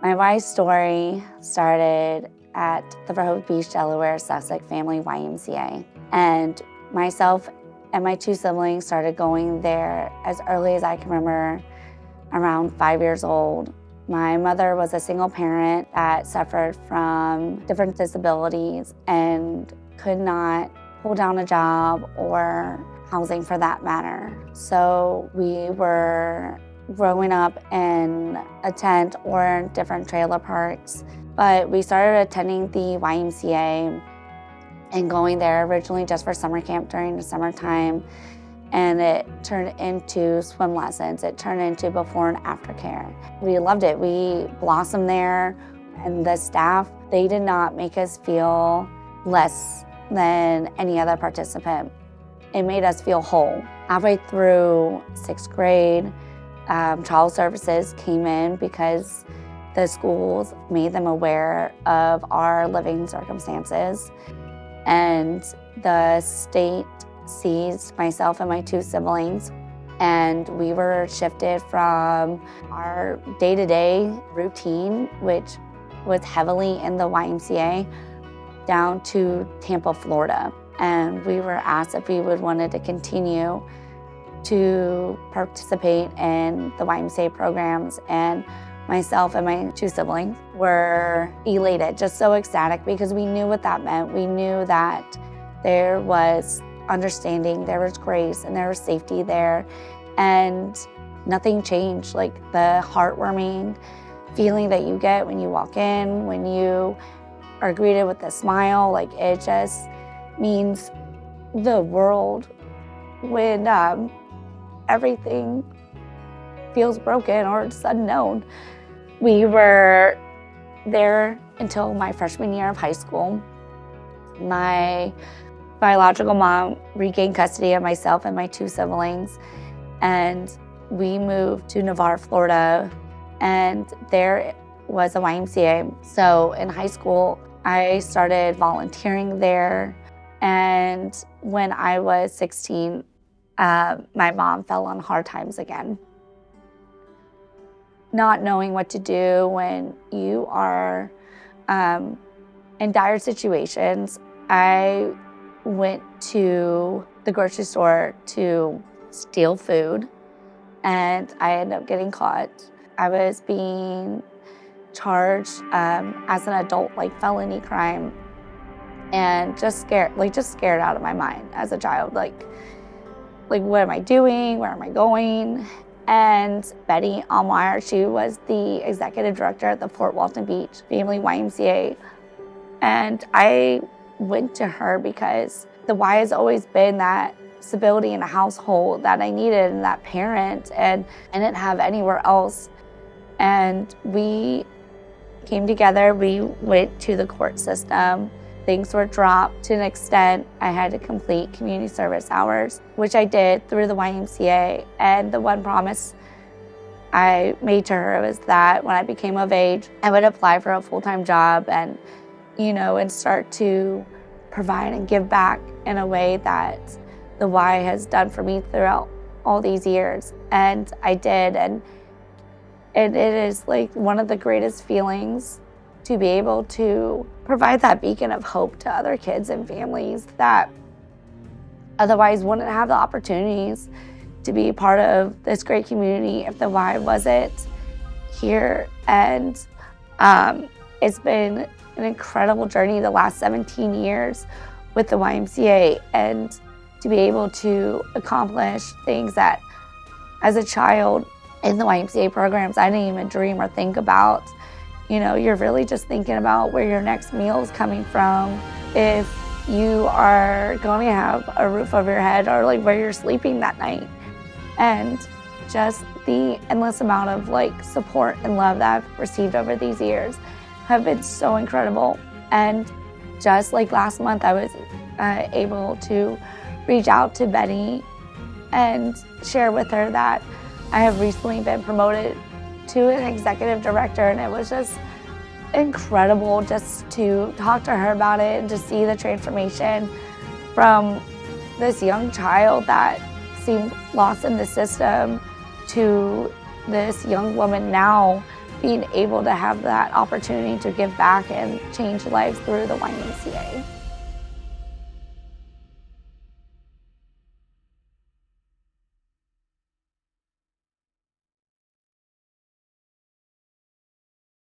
My why story started at the Rehoboth Beach, Delaware, Sussex Family YMCA. And myself and my two siblings started going there as early as I can remember, around 5 years old. My mother was a single parent that suffered from different disabilities and could not hold down a job or housing for that matter. So we were growing up in a tent or in different trailer parks. But we started attending the YMCA and going there originally just for summer camp during the summertime. And it turned into swim lessons. It turned into before and after care. We loved it. We blossomed there. And the staff, they did not make us feel less than any other participant. It made us feel whole. Halfway through 6th grade, Child Services came in because the schools made them aware of our living circumstances. And the state seized myself and my two siblings, and we were shifted from our day-to-day routine, which was heavily in the YMCA, down to Tampa, Florida. And we were asked if we wanted to continue to participate in the YMCA programs, and myself and my two siblings were elated, just so ecstatic, because we knew what that meant. We knew that there was understanding, there was grace, and there was safety there, and nothing changed. Like the heartwarming feeling that you get when you walk in, when you are greeted with a smile, like it just means the world when everything feels broken or it's unknown. We were there until my freshman year of high school. My biological mom regained custody of myself and my two siblings, and we moved to Navarre, Florida, and there was a YMCA. So in high school, I started volunteering there, and when I was 16, my mom fell on hard times again. Not knowing what to do when you are in dire situations, I went to the grocery store to steal food, and I ended up getting caught. I was being charged as an adult, like felony crime, and just scared out of my mind as a child. Like what am I doing? Where am I going? And Betty Almeyer, she was the executive director at the Fort Walton Beach Family YMCA. And I went to her because the why has always been that stability in a household that I needed, and that parent, and I didn't have anywhere else. And we came together, we went to the court system. Things were dropped to an extent. I had to complete community service hours, which I did through the YMCA. And the one promise I made to her was that when I became of age, I would apply for a full-time job and, and start to provide and give back in a way that the Y has done for me throughout all these years. And I did, and it is like one of the greatest feelings to be able to provide that beacon of hope to other kids and families that otherwise wouldn't have the opportunities to be part of this great community if the Y wasn't here. And it's been an incredible journey the last 17 years with the YMCA, and to be able to accomplish things that as a child in the YMCA programs I didn't even dream or think about. You're really just thinking about where your next meal is coming from, if you are going to have a roof over your head, or like where you're sleeping that night. And just the endless amount of support and love that I've received over these years have been so incredible. And just like last month, I was able to reach out to Betty and share with her that I have recently been promoted to an executive director, and it was just incredible just to talk to her about it and to see the transformation from this young child that seemed lost in the system to this young woman now being able to have that opportunity to give back and change lives through the YMCA.